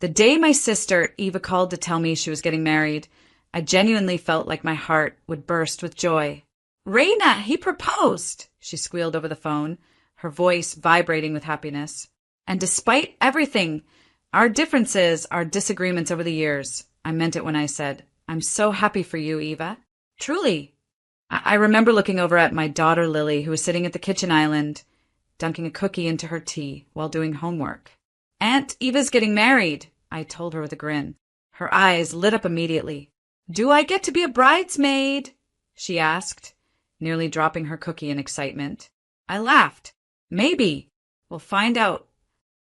The day my sister, Eva, called to tell me she was getting married, I genuinely felt like my heart would burst with joy. "Reina, he proposed," she squealed over the phone, her voice vibrating with happiness. "And despite everything, our differences, our disagreements over the years, I meant it when I said, I'm so happy for you, Eva. Truly." I remember looking over at my daughter Lily, who was sitting at the kitchen island, dunking a cookie into her tea while doing homework. "Aunt Eva's getting married," I told her with a grin. Her eyes lit up immediately. "Do I get to be a bridesmaid?" she asked, nearly dropping her cookie in excitement. I laughed. "Maybe. We'll find out."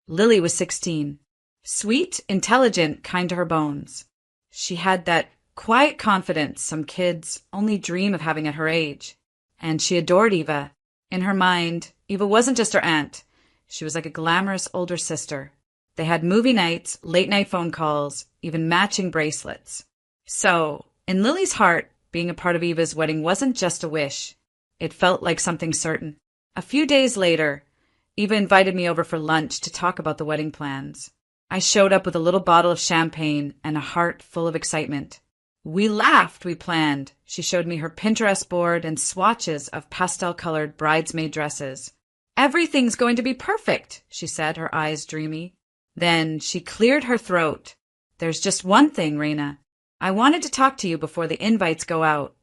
Lily was 16. Sweet, intelligent, kind to her bones. She had that quiet confidence some kids only dream of having at her age. And she adored Eva. In her mind, Eva wasn't just her aunt. She was like a glamorous older sister. They had movie nights, late-night phone calls, even matching bracelets. So, in Lily's heart, being a part of Eva's wedding wasn't just a wish. It felt like something certain. A few days later, Eva invited me over for lunch to talk about the wedding plans. I showed up with a little bottle of champagne and a heart full of excitement. We laughed, we planned. She showed me her Pinterest board and swatches of pastel-colored bridesmaid dresses. "Everything's going to be perfect," she said, her eyes dreamy. Then she cleared her throat. "There's just one thing, Reina. I wanted to talk to you before the invites go out."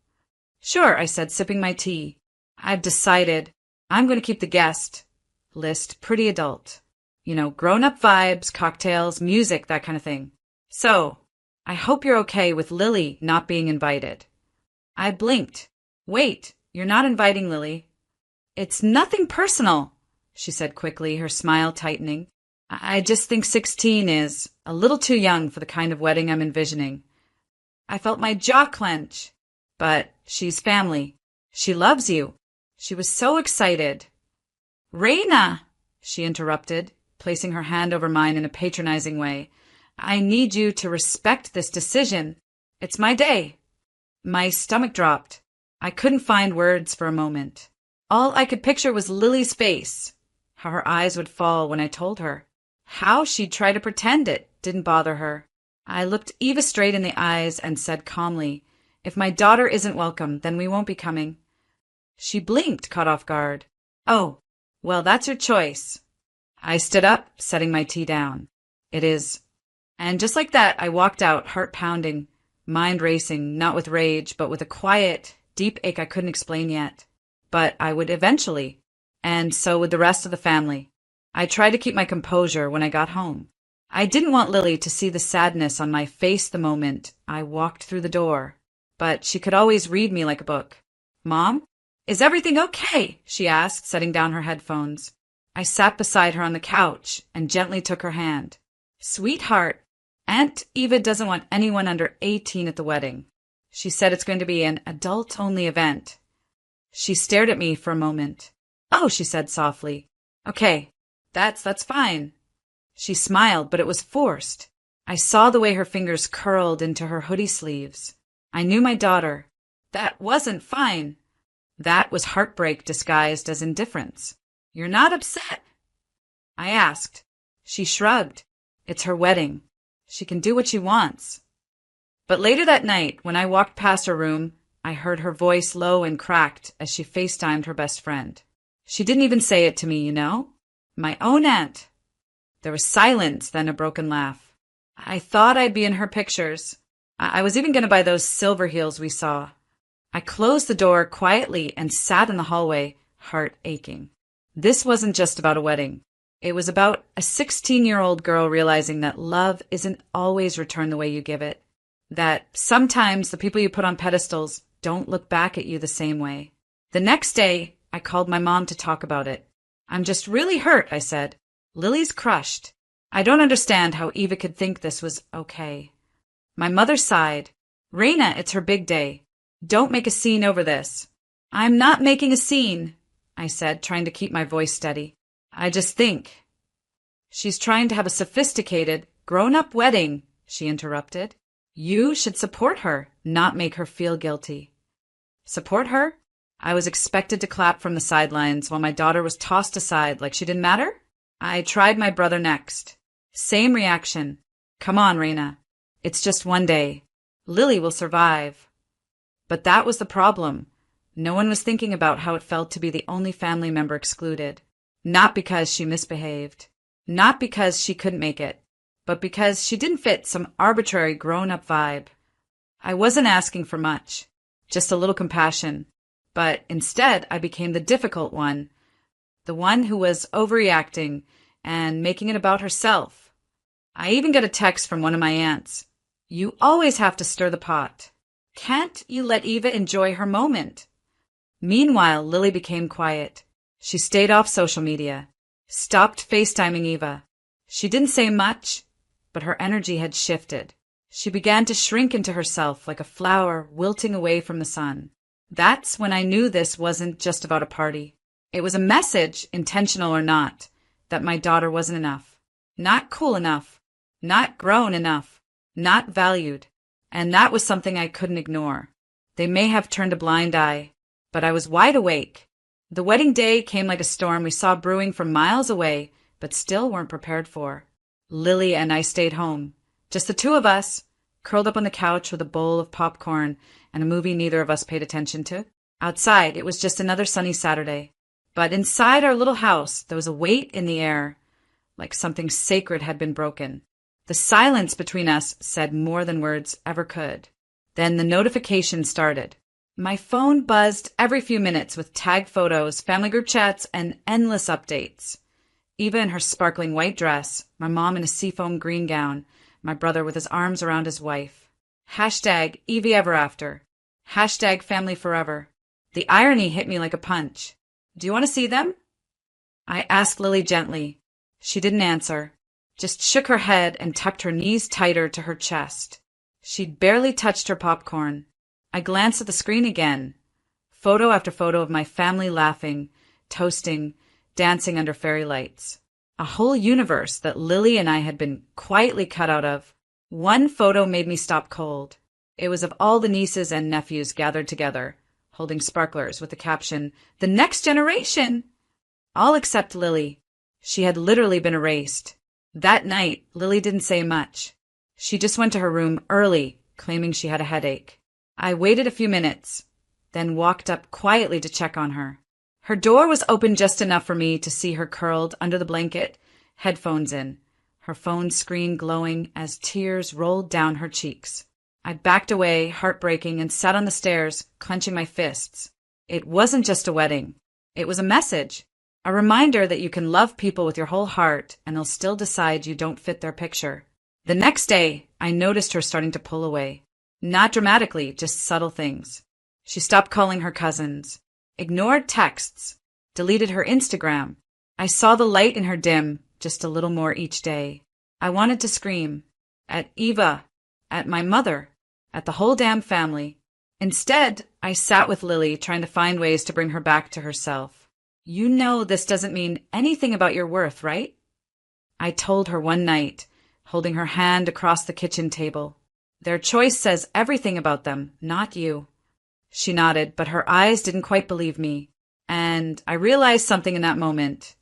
"Sure," I said, sipping my tea. "I've decided I'm going to keep the guest list pretty adult. Grown-up vibes, cocktails, music, that kind of thing. So, I hope you're okay with Lily not being invited." I blinked. "Wait, you're not inviting Lily?" "It's nothing personal," she said quickly, her smile tightening. "I just think 16 is a little too young for the kind of wedding I'm envisioning." I felt my jaw clench. "But she's family. She loves you." She was so excited. "Reina," she interrupted, placing her hand over mine in a patronizing way. "I need you to respect this decision. It's my day." My stomach dropped. I couldn't find words for a moment. All I could picture was Lily's face, how her eyes would fall when I told her, how she'd try to pretend it didn't bother her. I looked Eva straight in the eyes and said calmly, "If my daughter isn't welcome, then we won't be coming." She blinked, caught off guard. "Oh, well, that's your choice." I stood up, setting my tea down. "It is." And just like that, I walked out, heart pounding, mind racing, not with rage, but with a quiet, deep ache I couldn't explain yet. But I would eventually, and so would the rest of the family. I tried to keep my composure when I got home. I didn't want Lily to see the sadness on my face the moment I walked through the door, but she could always read me like a book. "Mom, is everything okay?" she asked, setting down her headphones. I sat beside her on the couch and gently took her hand. "Sweetheart, Aunt Eva doesn't want anyone under 18 at the wedding. She said it's going to be an adult-only event." She stared at me for a moment. "Oh," she said softly. "Okay, that's fine." She smiled, but it was forced. I saw the way her fingers curled into her hoodie sleeves. I knew my daughter. That wasn't fine. That was heartbreak disguised as indifference. "You're not upset?" I asked. She shrugged. It's her wedding. She can do what she wants. But later that night, when I walked past her room, I heard her voice low and cracked as she FaceTimed her best friend. She didn't even say it to me, My own aunt. There was silence, then a broken laugh. "I thought I'd be in her pictures. I was even going to buy those silver heels we saw." I closed the door quietly and sat in the hallway, heart aching. This wasn't just about a wedding. It was about a 16-year-old girl realizing that love isn't always returned the way you give it. That sometimes the people you put on pedestals don't look back at you the same way. The next day, I called my mom to talk about it. "I'm just really hurt," I said. "Lily's crushed. I don't understand how Eva could think this was okay." My mother sighed. "Reina, it's her big day. Don't make a scene over this." "I'm not making a scene," I said, trying to keep my voice steady. "I just think." "She's trying to have a sophisticated, grown-up wedding," she interrupted. "You should support her, not make her feel guilty." Support her? I was expected to clap from the sidelines while my daughter was tossed aside like she didn't matter? I tried my brother next. Same reaction. Come on, Raina. It's just one day. Lily will survive. But that was the problem. No one was thinking about how it felt to be the only family member excluded. Not because she misbehaved. Not because she couldn't make it. But because she didn't fit some arbitrary grown-up vibe. I wasn't asking for much. Just a little compassion. But instead, I became the difficult one. The one who was overreacting and making it about herself. I even got a text from one of my aunts. You always have to stir the pot. Can't you let Eva enjoy her moment? Meanwhile, Lily became quiet. She stayed off social media. Stopped FaceTiming Eva. She didn't say much, but her energy had shifted. She began to shrink into herself like a flower wilting away from the sun. That's when I knew this wasn't just about a party. It was a message, intentional or not, that my daughter wasn't enough. Not cool enough. Not grown enough. Not valued. And that was something I couldn't ignore. They may have turned a blind eye, but I was wide awake. The wedding day came like a storm we saw brewing from miles away, but still weren't prepared for. Lily and I stayed home. Just the two of us, curled up on the couch with a bowl of popcorn and a movie neither of us paid attention to. Outside, it was just another sunny Saturday. But inside our little house, there was a weight in the air, like something sacred had been broken. The silence between us said more than words ever could. Then the notification started. My phone buzzed every few minutes with tagged photos, family group chats, and endless updates. Eva in her sparkling white dress, my mom in a seafoam green gown, my brother with his arms around his wife. Hashtag Evie ever after. Hashtag family forever. The irony hit me like a punch. Do you want to see them? I asked Lily gently. She didn't answer, just shook her head and tucked her knees tighter to her chest. She'd barely touched her popcorn. I glanced at the screen again. Photo after photo of my family laughing, toasting, dancing under fairy lights. A whole universe that Lily and I had been quietly cut out of. One photo made me stop cold. It was of all the nieces and nephews gathered together, holding sparklers with the caption, "The next generation!" All except Lily. She had literally been erased. That night, Lily didn't say much. She just went to her room early, claiming she had a headache. I waited a few minutes, then walked up quietly to check on her. Her door was open just enough for me to see her curled under the blanket, headphones in, her phone screen glowing as tears rolled down her cheeks. I backed away, heartbreaking, and sat on the stairs, clenching my fists. It wasn't just a wedding. It was a message. A reminder that you can love people with your whole heart and they'll still decide you don't fit their picture. The next day, I noticed her starting to pull away. Not dramatically, just subtle things. She stopped calling her cousins, ignored texts, deleted her Instagram. I saw the light in her dim, just a little more each day. I wanted to scream. At Eva. At my mother. At the whole damn family. Instead, I sat with Lily, trying to find ways to bring her back to herself. You know this doesn't mean anything about your worth, right? I told her one night, holding her hand across the kitchen table. Their choice says everything about them, not you. She nodded, but her eyes didn't quite believe me. And I realized something in that moment.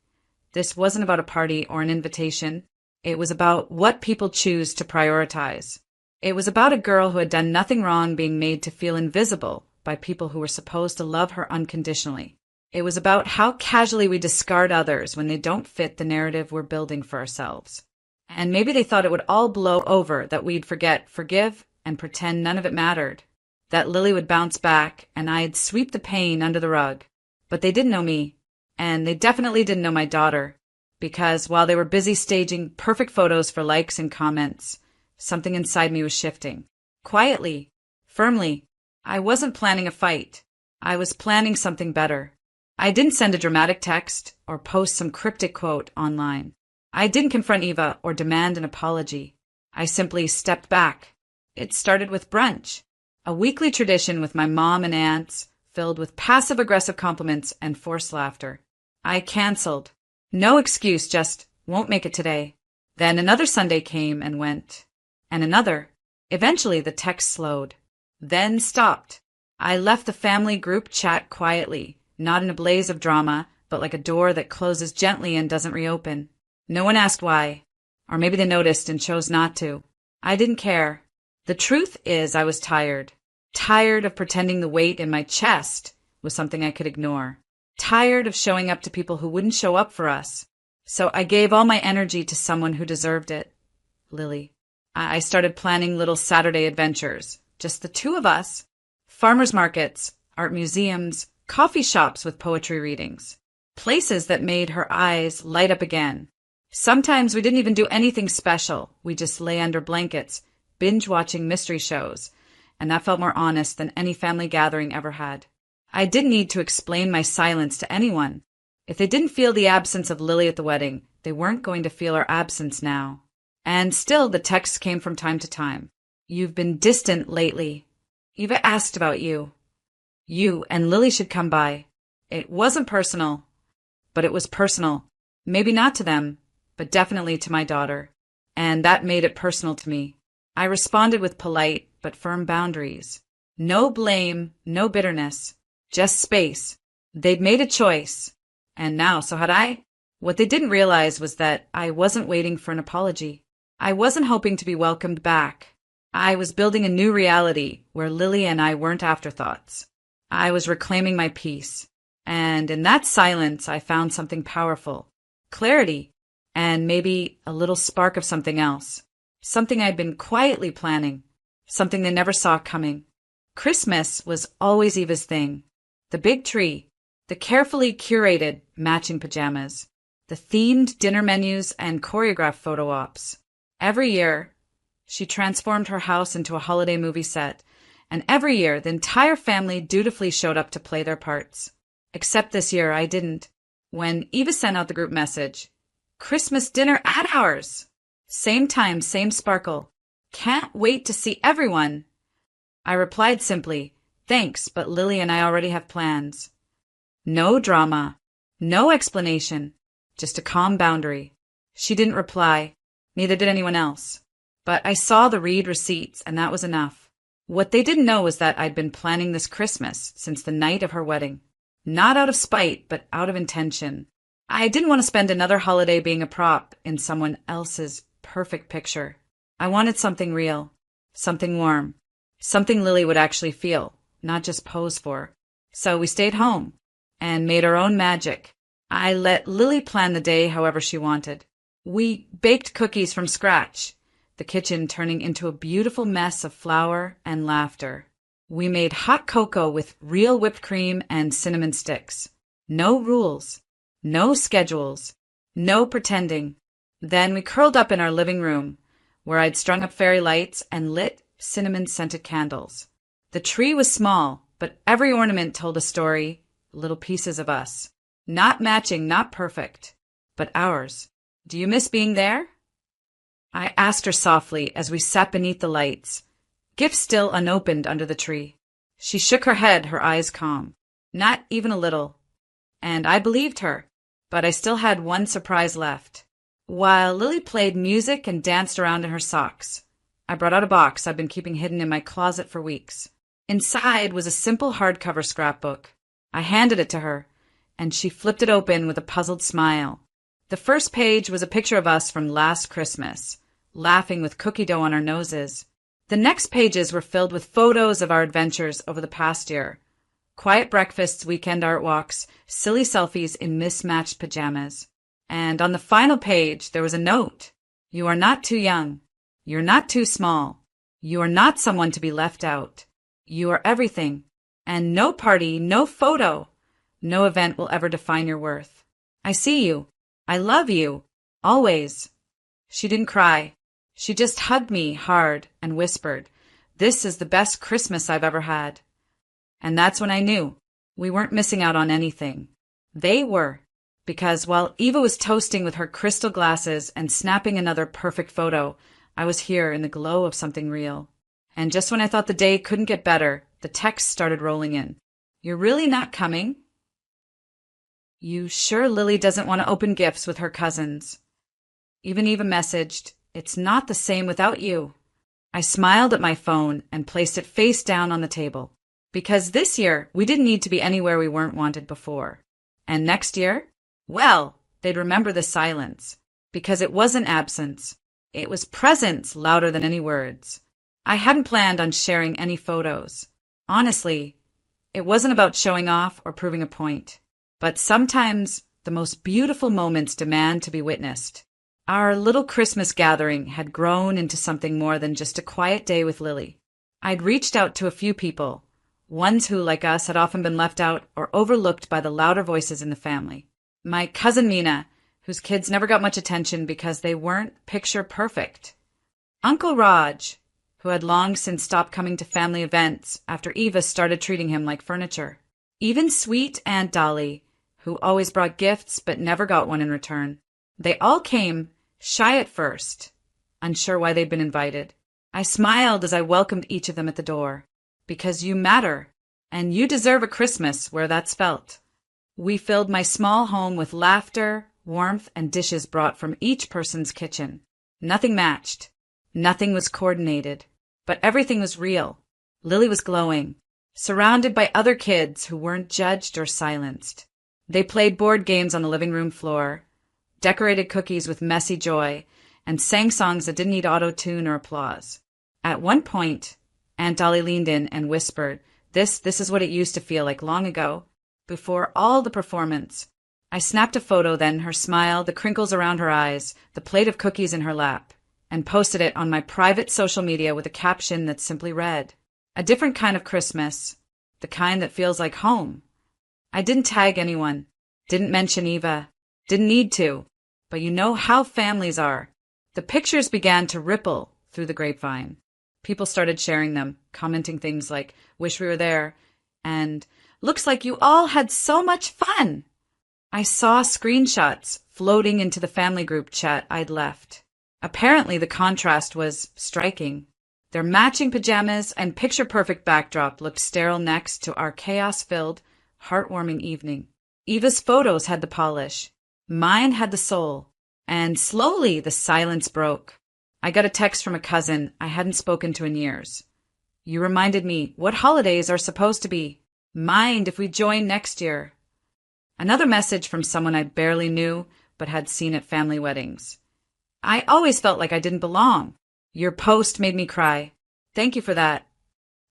This wasn't about a party or an invitation. It was about what people choose to prioritize. It was about a girl who had done nothing wrong being made to feel invisible by people who were supposed to love her unconditionally. It was about how casually we discard others when they don't fit the narrative we're building for ourselves. And maybe they thought it would all blow over, that we'd forget, forgive, and pretend none of it mattered. That Lily would bounce back, and I'd sweep the pain under the rug. But they didn't know me, and they definitely didn't know my daughter, because while they were busy staging perfect photos for likes and comments, something inside me was shifting. Quietly, firmly. I wasn't planning a fight. I was planning something better. I didn't send a dramatic text or post some cryptic quote online. I didn't confront Eva or demand an apology. I simply stepped back. It started with brunch, a weekly tradition with my mom and aunts, filled with passive-aggressive compliments and forced laughter. I canceled. No excuse, just won't make it today. Then another Sunday came and went. And another. Eventually the text slowed. Then stopped. I left the family group chat quietly, not in a blaze of drama, but like a door that closes gently and doesn't reopen. No one asked why. Or maybe they noticed and chose not to. I didn't care. The truth is I was tired. Tired of pretending the weight in my chest was something I could ignore. Tired of showing up to people who wouldn't show up for us. So I gave all my energy to someone who deserved it. Lily. I started planning little Saturday adventures. Just the two of us. Farmers markets, art museums, coffee shops with poetry readings. Places that made her eyes light up again. Sometimes we didn't even do anything special. We just lay under blankets, binge-watching mystery shows. And that felt more honest than any family gathering ever had. I didn't need to explain my silence to anyone. If they didn't feel the absence of Lily at the wedding, they weren't going to feel our absence now. And still the texts came from time to time. You've been distant lately. Eva asked about you. You and Lily should come by. It wasn't personal, but it was personal. Maybe not to them, but definitely to my daughter. And that made it personal to me. I responded with polite but firm boundaries. No blame, no bitterness, just space. They'd made a choice. And now, so had I. What they didn't realize was that I wasn't waiting for an apology. I wasn't hoping to be welcomed back. I was building a new reality where Lily and I weren't afterthoughts. I was reclaiming my peace. And in that silence, I found something powerful. Clarity. And maybe a little spark of something else. Something I'd been quietly planning. Something they never saw coming. Christmas was always Eva's thing. The big tree. The carefully curated matching pajamas. The themed dinner menus and choreographed photo ops. Every year, she transformed her house into a holiday movie set. And every year, the entire family dutifully showed up to play their parts. Except this year, I didn't. When Eva sent out the group message, Christmas dinner at ours. Same time, same sparkle. Can't wait to see everyone. I replied simply, thanks, but Lily and I already have plans. No drama, no explanation, just a calm boundary. She didn't reply, neither did anyone else. But I saw the read receipts, and that was enough. What they didn't know was that I'd been planning this Christmas since the night of her wedding. Not out of spite, but out of intention. I didn't want to spend another holiday being a prop in someone else's perfect picture. I wanted something real, something warm, something Lily would actually feel, not just pose for. So we stayed home and made our own magic. I let Lily plan the day however she wanted. We baked cookies from scratch, the kitchen turning into a beautiful mess of flour and laughter. We made hot cocoa with real whipped cream and cinnamon sticks. No rules, no schedules, no pretending. Then we curled up in our living room, where I'd strung up fairy lights and lit cinnamon-scented candles. The tree was small, but every ornament told a story, little pieces of us. Not matching, not perfect, but ours. Do you miss being there? I asked her softly as we sat beneath the lights, gifts still unopened under the tree. She shook her head, her eyes calm. Not even a little. And I believed her, but I still had one surprise left. While Lily played music and danced around in her socks, I brought out a box I'd been keeping hidden in my closet for weeks. Inside was a simple hardcover scrapbook. I handed it to her, and she flipped it open with a puzzled smile. The first page was a picture of us from last Christmas, laughing with cookie dough on our noses. The next pages were filled with photos of our adventures over the past year. Quiet breakfasts, weekend art walks, silly selfies in mismatched pajamas. And on the final page, there was a note. You are not too young. You're not too small. You are not someone to be left out. You are everything. And no party, no photo, no event will ever define your worth. I see you. I love you. Always. She didn't cry. She just hugged me hard and whispered, "This is the best Christmas I've ever had." And that's when I knew we weren't missing out on anything. They were. Because while Eva was toasting with her crystal glasses and snapping another perfect photo, I was here in the glow of something real. And just when I thought the day couldn't get better, the text started rolling in. You're really not coming? You sure Lily doesn't want to open gifts with her cousins? Even Eva messaged, it's not the same without you. I smiled at my phone and placed it face down on the table. Because this year, we didn't need to be anywhere we weren't wanted before. And next year? Well, they'd remember the silence. because it wasn't absence. It was presence louder than any words. I hadn't planned on sharing any photos. Honestly, it wasn't about showing off or proving a point. But sometimes the most beautiful moments demand to be witnessed. Our little Christmas gathering had grown into something more than just a quiet day with Lily. I'd reached out to a few people, ones who, like us, had often been left out or overlooked by the louder voices in the family. My cousin Mina, whose kids never got much attention because they weren't picture perfect. Uncle Raj, who had long since stopped coming to family events after Eva started treating him like furniture. Even sweet Aunt Dolly, who always brought gifts but never got one in return. They all came, shy at first, unsure why they'd been invited. I smiled as I welcomed each of them at the door. Because you matter, and you deserve a Christmas where that's felt. We filled my small home with laughter, warmth, and dishes brought from each person's kitchen. Nothing matched. Nothing was coordinated. But everything was real. Lily was glowing, surrounded by other kids who weren't judged or silenced. They played board games on the living room floor, decorated cookies with messy joy, and sang songs that didn't need auto-tune or applause. At one point, Aunt Dolly leaned in and whispered, This is what it used to feel like long ago, before all the performance. I snapped a photo then, her smile, the crinkles around her eyes, the plate of cookies in her lap, and posted it on my private social media with a caption that simply read, A different kind of Christmas, the kind that feels like home. I didn't tag anyone, didn't mention Eva, didn't need to, but you know how families are. The pictures began to ripple through the grapevine. People started sharing them, commenting things like, wish we were there, and looks like you all had so much fun. I saw screenshots floating into the family group chat I'd left. Apparently the contrast was striking. Their matching pajamas and picture-perfect backdrop looked sterile next to our chaos-filled, heartwarming evening. Eva's photos had the polish. Mine had the soul. And slowly the silence broke. I got a text from a cousin I hadn't spoken to in years. You reminded me what holidays are supposed to be. Mind if we join next year? Another message from someone I barely knew but had seen at family weddings. I always felt like I didn't belong. Your post made me cry. Thank you for that.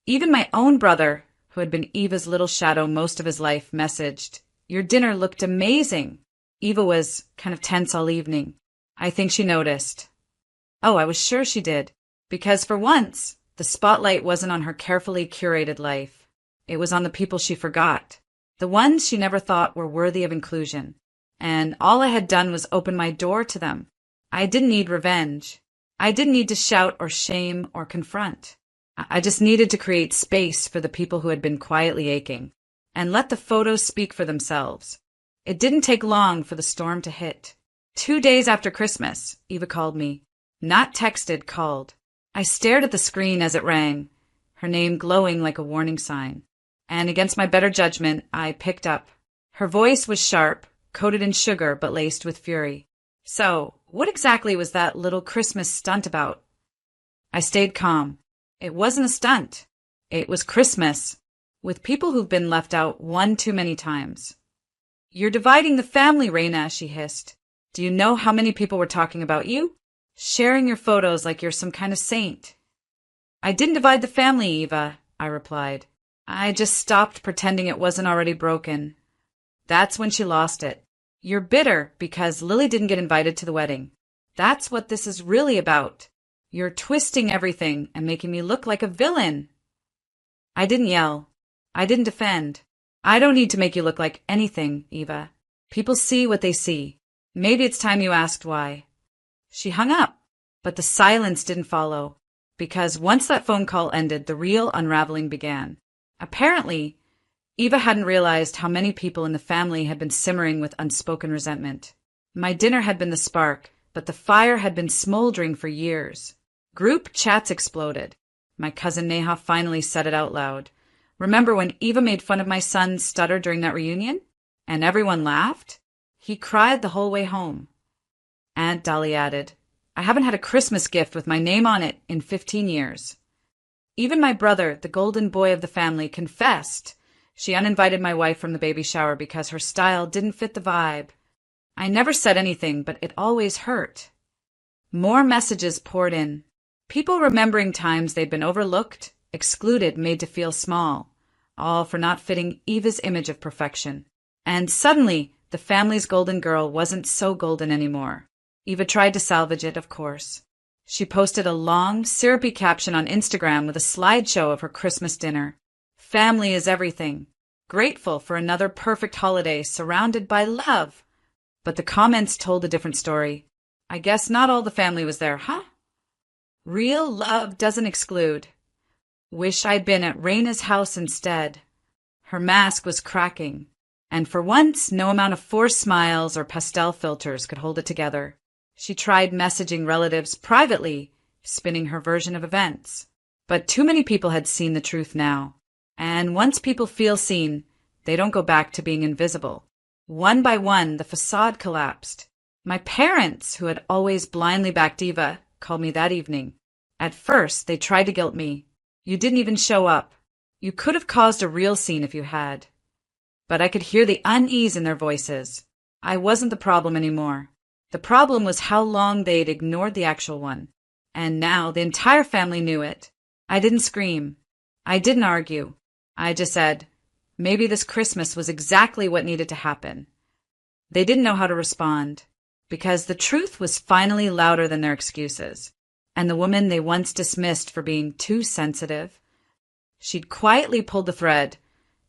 Even my own brother, who had been Eva's little shadow most of his life, messaged, Your dinner looked amazing. Eva was kind of tense all evening. I think she noticed. Oh, I was sure she did. Because for once, the spotlight wasn't on her carefully curated life. It was on the people she forgot. The ones she never thought were worthy of inclusion. And all I had done was open my door to them. I didn't need revenge. I didn't need to shout or shame or confront. I just needed to create space for the people who had been quietly aching. And let the photos speak for themselves. It didn't take long for the storm to hit. 2 days after Christmas, Eva called me. Not texted, called. I stared at the screen as it rang, her name glowing like a warning sign. And against my better judgment, I picked up. Her voice was sharp, coated in sugar but laced with fury. So, what exactly was that little Christmas stunt about? I stayed calm. It wasn't a stunt. It was Christmas, with people who've been left out one too many times. You're dividing the family, Reina, she hissed. Do you know how many people were talking about you? Sharing your photos like you're some kind of saint. I didn't divide the family, Eva, I replied. I just stopped pretending it wasn't already broken. That's when she lost it. You're bitter because Lily didn't get invited to the wedding. That's what this is really about. You're twisting everything and making me look like a villain. I didn't yell. I didn't defend. I don't need to make you look like anything, Eva. People see what they see. Maybe it's time you asked why. She hung up, but the silence didn't follow, because once that phone call ended, the real unraveling began. Apparently, Eva hadn't realized how many people in the family had been simmering with unspoken resentment. My dinner had been the spark, but the fire had been smoldering for years. Group chats exploded. My cousin Neha finally said it out loud. Remember when Eva made fun of my son's stutter during that reunion? And everyone laughed? He cried the whole way home. Aunt Dolly added, I haven't had a Christmas gift with my name on it in 15 years. Even my brother, the golden boy of the family, confessed she uninvited my wife from the baby shower because her style didn't fit the vibe. I never said anything, but it always hurt. More messages poured in. People remembering times they'd been overlooked, excluded, made to feel small, all for not fitting Eva's image of perfection. And suddenly, the family's golden girl wasn't so golden anymore. Eva tried to salvage it, of course. She posted a long, syrupy caption on Instagram with a slideshow of her Christmas dinner. Family is everything. Grateful for another perfect holiday surrounded by love. But the comments told a different story. I guess not all the family was there, huh? Real love doesn't exclude. Wish I'd been at Raina's house instead. Her mask was cracking, and for once no amount of forced smiles or pastel filters could hold it together. She tried messaging relatives privately, spinning her version of events. But too many people had seen the truth now. And once people feel seen, they don't go back to being invisible. One by one, the facade collapsed. My parents, who had always blindly backed Eva, called me that evening. At first, they tried to guilt me. You didn't even show up. You could have caused a real scene if you had. But I could hear the unease in their voices. I wasn't the problem anymore. The problem was how long they'd ignored the actual one. And now the entire family knew it. I didn't scream. I didn't argue. I just said, maybe this Christmas was exactly what needed to happen. They didn't know how to respond, because the truth was finally louder than their excuses. And the woman they once dismissed for being too sensitive, she'd quietly pulled the thread,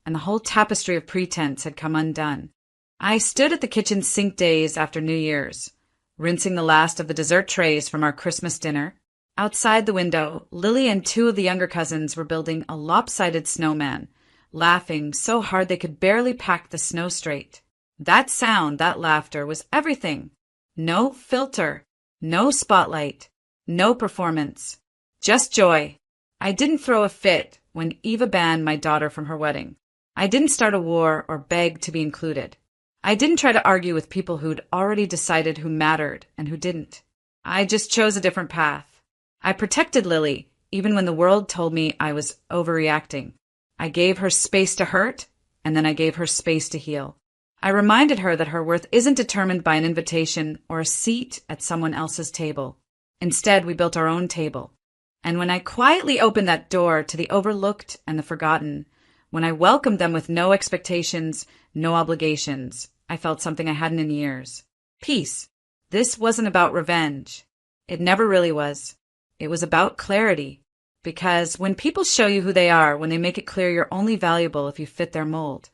and the whole tapestry of pretense had come undone. I stood at the kitchen sink days after New Year's, rinsing the last of the dessert trays from our Christmas dinner. Outside the window, Lily and two of the younger cousins were building a lopsided snowman, laughing so hard they could barely pack the snow straight. That sound, that laughter, was everything. No filter, no spotlight, no performance, just joy. I didn't throw a fit when Eva banned my daughter from her wedding. I didn't start a war or beg to be included. I didn't try to argue with people who'd already decided who mattered and who didn't. I just chose a different path. I protected Lily, even when the world told me I was overreacting. I gave her space to hurt, and then I gave her space to heal. I reminded her that her worth isn't determined by an invitation or a seat at someone else's table. Instead, we built our own table. And when I quietly opened that door to the overlooked and the forgotten, when I welcomed them with no expectations, no obligations, I felt something I hadn't in years. Peace. This wasn't about revenge. It never really was. It was about clarity. Because when people show you who they are, when they make it clear you're only valuable if you fit their mold,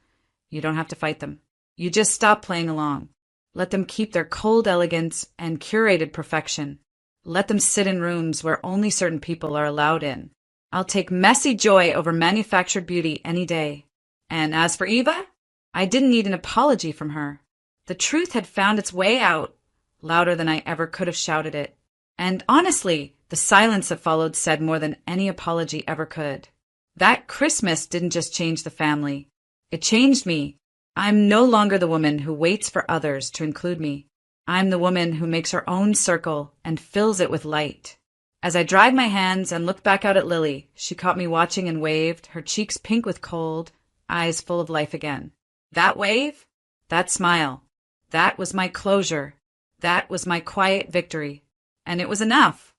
you don't have to fight them. You just stop playing along. Let them keep their cold elegance and curated perfection. Let them sit in rooms where only certain people are allowed in. I'll take messy joy over manufactured beauty any day. And as for Eva, I didn't need an apology from her. The truth had found its way out, louder than I ever could have shouted it. And honestly, the silence that followed said more than any apology ever could. That Christmas didn't just change the family. It changed me. I'm no longer the woman who waits for others to include me. I'm the woman who makes her own circle and fills it with light. As I dried my hands and looked back out at Lily, she caught me watching and waved, her cheeks pink with cold, eyes full of life again. That wave, that smile, that was my closure. That was my quiet victory. And it was enough.